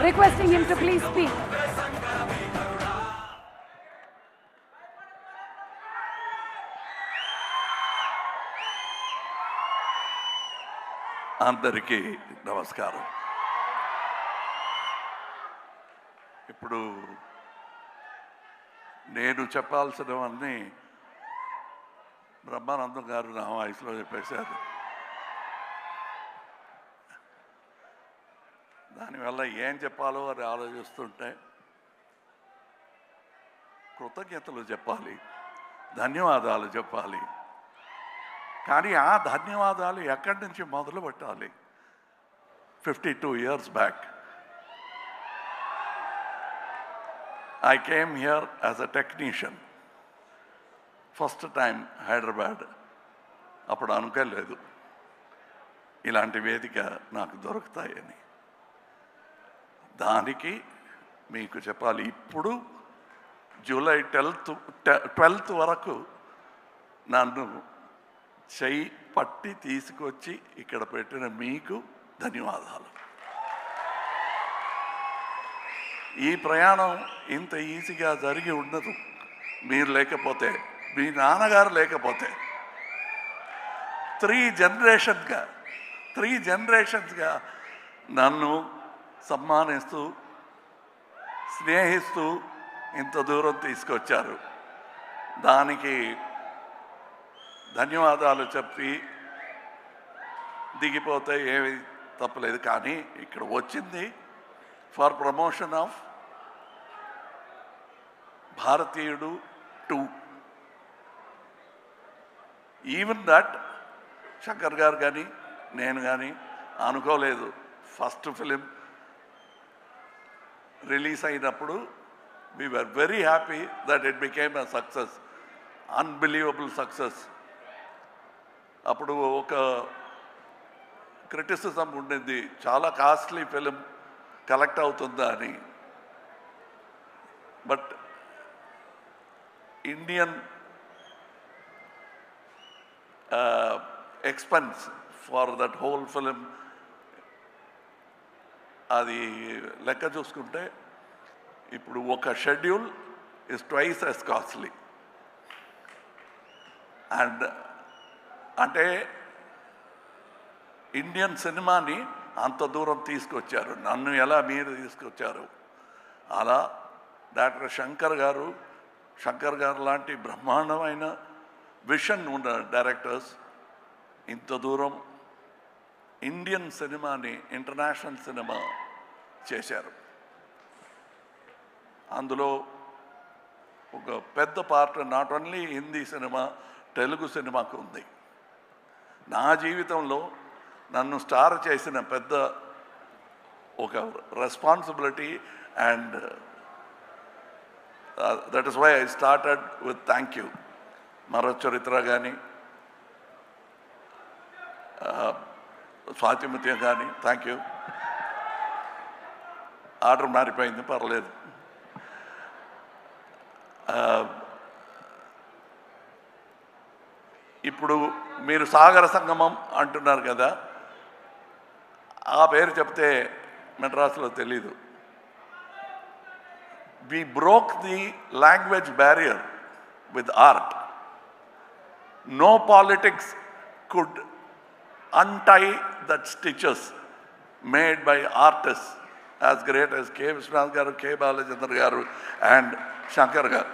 requesting him to please speak. అందరికీ నమస్కారం. ఇప్పుడు నేను చెప్పాల్సినవన్నీ బ్రహ్మానందం గారు నా వాయిస్లో చెప్పేశారు. దానివల్ల ఏం చెప్పాలో అని ఆలోచిస్తుంటే కృతజ్ఞతలు చెప్పాలి, ధన్యవాదాలు చెప్పాలి. కానీ ఆ ధన్యవాదాలు ఎక్కడి నుంచి మొదలు పెట్టాలి? 52 years back I came here as a technician, first time Hyderabad. అప్పుడు అనుకోలేదు ఇలాంటి వేదిక నాకు దొరుకుతాయని. దానికి మీకు చెప్పాలి, ఇప్పుడు జూలై 12th వరకు నన్ను చెయ్యి పట్టి తీసుకొచ్చి ఇక్కడ పెట్టిన మీకు ధన్యవాదాలు. ఈ ప్రయాణం ఇంత ఈజీగా జరిగి ఉండదు మీరు లేకపోతే, మీ నాన్నగారు లేకపోతే. 3 జనరేషన్స్గా నన్ను సమ్మానిస్తూ స్నేహిస్తూ ఇంత దూరం తీసుకొచ్చారు. దానికి ధన్యవాదాలు చెప్పి దిగిపోతే ఏమి తప్పలేదు. కానీ ఇక్కడ వచ్చింది ఫర్ ప్రమోషన్ ఆఫ్ భారతీయుడు 2. ఈవెన్ దట్ శంకర్ గారు కానీ నేను కానీ అనుకోలేదు. ఫస్ట్ ఫిలిం రిలీజ్ అయినప్పుడు we were very happy that it became a success, unbelievable success. అప్పుడు ఒక క్రిటిసిజం ఉండింది, చాలా కాస్ట్లీ ఫిలిం కలెక్ట్ అవుతుందా అని. But Indian expense for that whole film అది లెక్క చూసుకుంటే ఇప్పుడు ఒక schedule is twice as costly. And అంటే ఇండియన్ సినిమాని అంత దూరం తీసుకొచ్చారు. నన్ను ఎలా మీరు తీసుకొచ్చారు, అలా డాక్టర్ శంకర్ గారు లాంటి బ్రహ్మాండమైన విషన్ ఉన్న డైరెక్టర్స్ ఇంత దూరం ఇండియన్ సినిమాని ఇంటర్నేషనల్ సినిమా చేశారు. అందులో ఒక పెద్ద part not only Hindi cinema, Telugu సినిమాకు ఉంది. నా జీవితంలో నన్ను స్టార్ చేసిన పెద్ద ఒక responsibility. And that is why I started with thank you. మరో చరిత్ర కానీ స్వాతిముత్యం కానీ థ్యాంక్ యూ. ఆర్డర్ మారిపోయింది, పర్లేదు. ఇప్పుడు మీరు సాగర సంగమం అంటున్నారు కదా, ఆ పేరు చెప్తే మెడ్రాస్లో తెలీదు. we broke the language barrier with art. No politics could untie that stitches made by artists as great as K. Vishwanath garu, K. Balachandra garu and Shankar garu.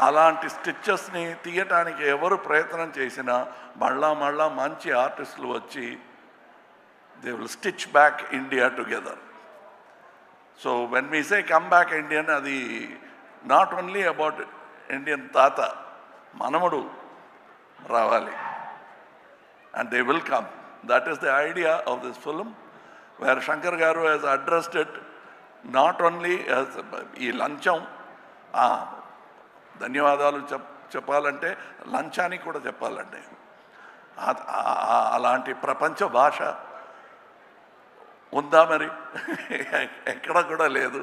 అలాంటి స్టిచెస్ని తీయటానికి ఎవరు ప్రయత్నం చేసినా మళ్ళా మంచి ఆర్టిస్టులు వచ్చి they will stitch back India together. So when we say come back Indian, అది నాట్ ఓన్లీ అబౌట్ ఇండియన్ తాత, మనముడు రావాలి. And they will come. That is the idea of this film, where Shankar garu has addressed it not only as ఈ లంచం. ధన్యవాదాలు చెప్పాలంటే లంచానికి కూడా చెప్పాలండి. అలాంటి ప్రపంచ భాష ఉందా మరి? ఎక్కడ కూడా లేదు.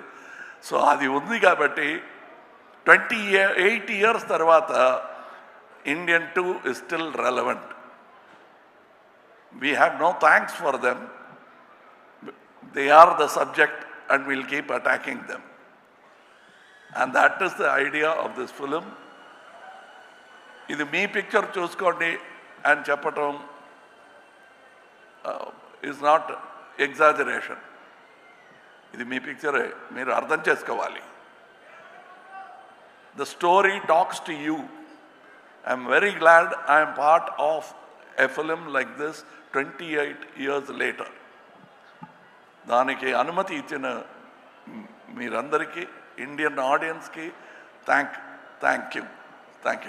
సో అది ఉంది కాబట్టి 28 years తర్వాత Indian 2 is still relevant. We have no thanks for them they are the subject and we'll keep attacking them. And that is the idea of this film. This me picture chuskondi and cheppatam is not exaggeration. This me picture meer ardham cheskovali. The story talks to you. I am very glad I am part of a film like this 28 years later. దానికి అనుమతి ఇచ్చిన మీరందరికీ, Indian ఆడియన్స్కి thank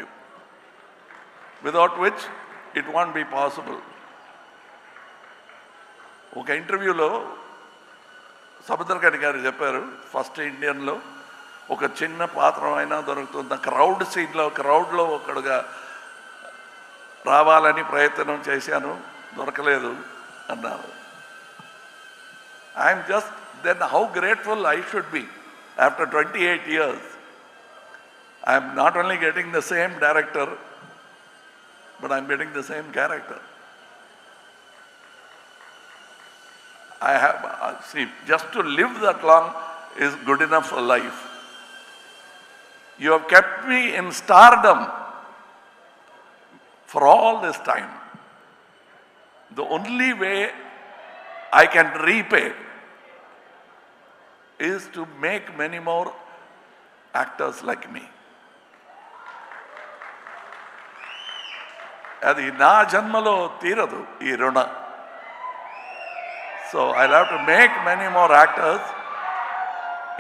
you. Without which it want be possible. ఒక ఇంటర్వ్యూలో సముద్రకని గారు చెప్పారు, first ఇండియన్లో ఒక చిన్న పాత్ర అయినా దొరుకుతుంది, క్రౌడ్లో ఒకడుగా రావాలని ప్రయత్నం చేశాను, దొరకలేదు అన్నారు. I am just, then how grateful I should be after 28 years. I am not only getting the same director, but I am getting the same character. I have, see, just to live that long is good enough for life. You have kept me in stardom for all this time. The only way I can repay is to make many more actors like me. Adi na janmalo tiradu ee runa. So I'll have to make many more actors.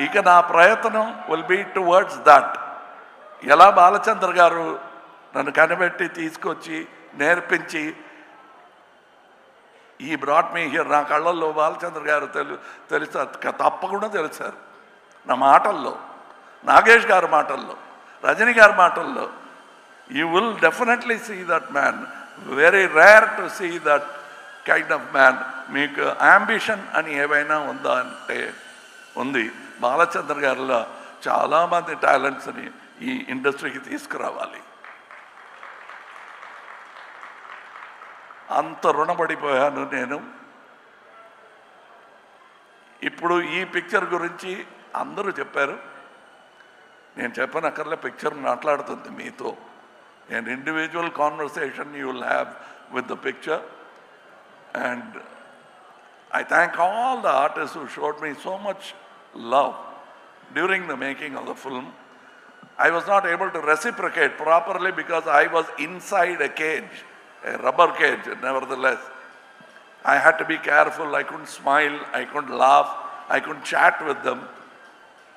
Ika na prayatnam will be towards that. Ela Balachandra garu nannu kanibetti teesukochi nerpinchi, he brought me here. నా కళ్ళల్లో బాలచంద్ర గారు తెలుస్తారు, తప్పకుండా తెలుసారు. నా మాటల్లో, నాగేష్ గారి మాటల్లో, రజనీ గారి మాటల్లో, you will definitely see that man. Very rare to see that kind of man. మీకు అంబిషన్ అని ఏవైనా ఉందా అంటే ఉంది. బాలచంద్ర గారిలో చాలామంది టాలెంట్స్ని ఈ ఇండస్ట్రీకి తీసుకురావాలి. అంత రుణపడిపోయాను నేను. ఇప్పుడు ఈ పిక్చర్ గురించి అందరూ చెప్పారు, నేను చెప్పనక్కర్లే, పిక్చర్ మాట్లాడుతుంది మీతో. an individual conversation you will have with the picture, and I thank all the artists who showed me so much love during the making of the film. I was not able to reciprocate properly because I was inside a cage, a rubber cage. Nevertheless, I had to be careful. I couldn't smile, I couldn't laugh, I couldn't chat with them.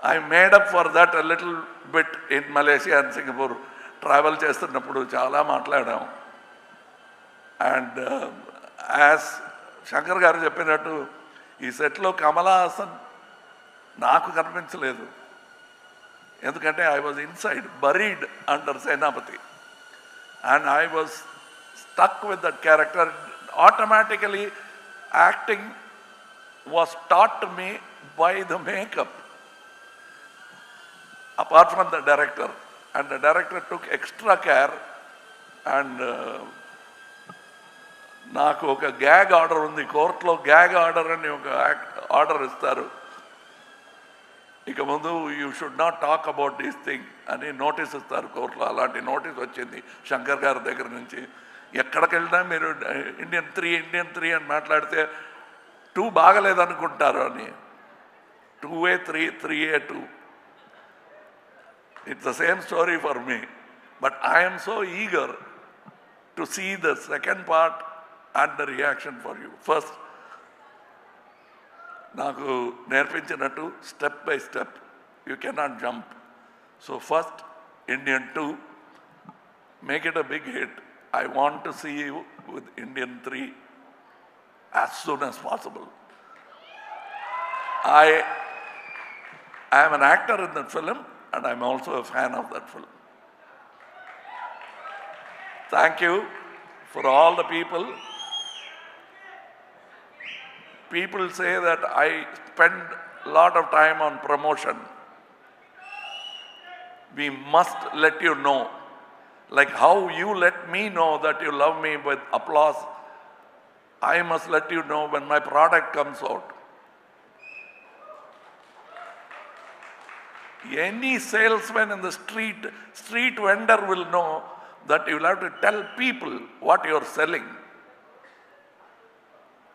I made up for that a little bit in Malaysia and Singapore. Travel చేస్తున్నప్పుడు చాలా మాట్లాడాం. And as Shankar గారు చెప్పినట్టు, ఈ సెట్లో కమలా హాసన్ నాకు కనిపించలేదు, ఎందుకంటే I was inside, buried under Senapati, and I was stuck with that character. Automatically acting was taught to me by the makeup, apart from the director, and the director took extra care. And నాకు ఒక gag order ఉంది, కోర్టులో gag order అని ఒక order ఇస్తారు. ఇక ముందు you should not talk about these thing అని నోటీస్ ఇస్తారు కోర్టులో. అలాంటి నోటీస్ వచ్చింది శంకర్ గారి దగ్గర నుంచి. ఎక్కడికి వెళ్ళినా మీరు ఇండియన్ త్రీ అని మాట్లాడితే 2 బాగలేదనుకుంటారు అని. 2A 3, 3A 2. It's the same story for me. But I am so eager to see the second part and the reaction for you. First, నాకు నేర్పించినట్టు step by step, you cannot jump. So first Indian 2, make it a big hit. I want to see you with Indian 3 as soon as possible. I am an actor in that film, and I'm also a fan of that film. Thank you for all the people. People say that I spend a lot of time on promotion. We must let you know, like how you let me know that you love me with applause, I must let you know when my product comes out. Any salesman in the street vendor will know that you will have to tell people what you are selling.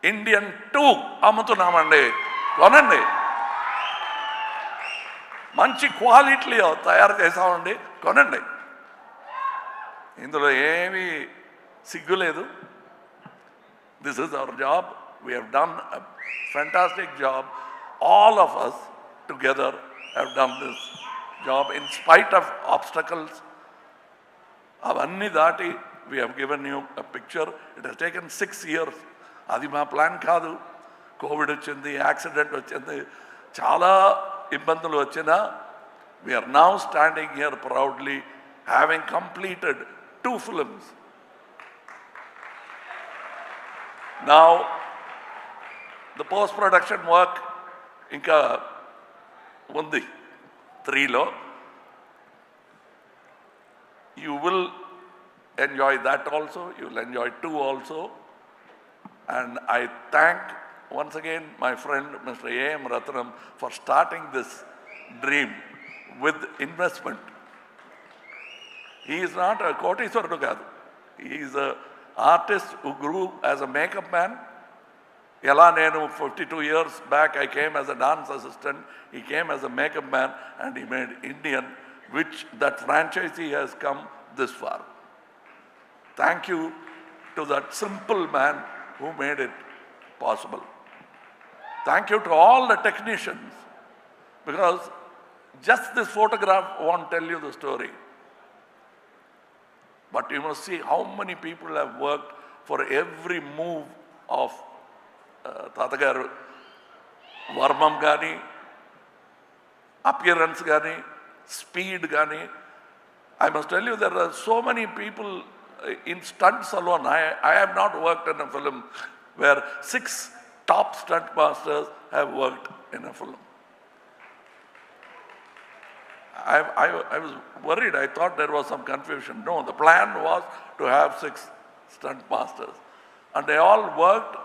Indian 2 అమ్ముతున్నామండి, కొనండి. మంచి క్వాలిటీలో తయారు చేసామండి, కొనండి. ఇందులో ఏమీ సిగ్గు లేదు. This is our job. We have done a fantastic job. All of us together have done this job in spite of obstacles. Avanni dati, we have given you a picture. It has taken 6 years. Adi ma plan kaadu. COVID vachindi, accident vachindi, chala ibbandulu vachina. We are now standing here proudly, having completed 2 films. Now, the post-production work inka undi 3lo. You will enjoy that also. You will enjoy 2 also. And I thank once again my friend Mr. A.M. Ratnam for starting this dream with investment. He is not a Koteswarudu kaadu. He is an artist who grew as a makeup man. Ela nenu 52 years back I came as a dance assistant. He came as a makeup man and he made Indian, which that franchisee has come this far. Thank you to that simple man who made it possible. Thank you to all the technicians, because just this photograph won't tell you the story. But you must see how many people have worked for every move of Tatagaru, Varmam Gani, appearance Gani, speed Gani. I must tell you, there are so many people in stunts alone. I have not worked in a film where 6 top stunt masters have worked in a film. I was worried. I thought there was some confusion. No, the plan was to have 6 stunt masters. And they all worked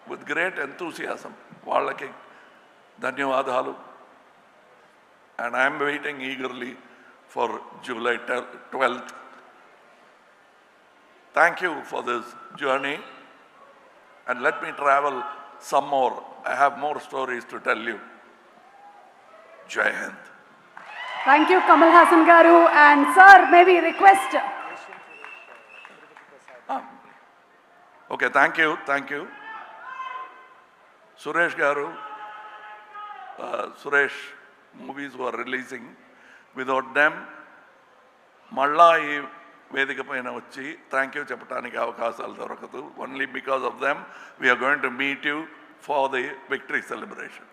with great enthusiasm. Vallaki ధన్యవాదాలు. And I am waiting eagerly for July 12th. Thank you for this journey. And let me travel some more. I have more stories to tell you. Jai Hind. Thank you, Kamal Haasan garu. And sir, maybe request. Okay, thank you. Suresh garu, Suresh movies were releasing. Without them, malla ee vedika paina vachi thank you cheppadaniki avakasalu dorakadu. Only because of them we are going to meet you for the victory celebration.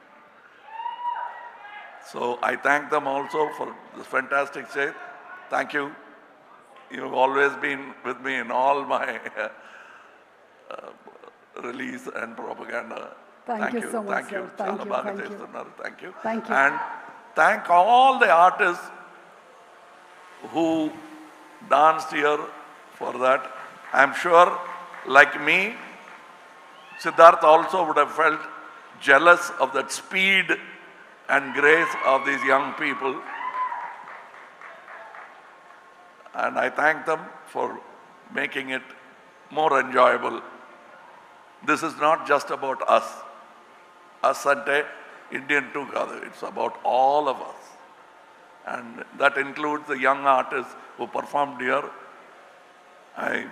So I thank them also for this fantastic stage. Thank you. You've always been with me in all my release and propaganda. Thank you so much, thank sir. you. Thank Chala you, baga thank you. chestunaru. Thank you. Thank you. And thank all the artists who danced here for that. I'm sure, like me, Siddharth also would have felt jealous of that speed and grace of these young people. And I thank them for making it more enjoyable. This is not just about us. Us ante Indian 2 kaadu. It's about all of us. And that includes the young artists who performed here. I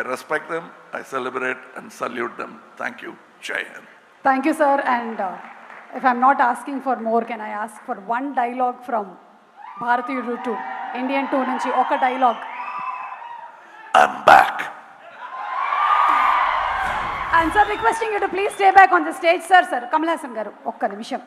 respect them, I celebrate and salute them. Thank you. Jai Hind. Thank you, sir. And if I'm not asking for more, can I ask for one dialogue from Bharatiyudu 2, Indian 2 nunchi oka dialogue? I'm back. And sir, requesting you to please stay back on the stage, sir. Kamal Haasan garu, okka nimisham.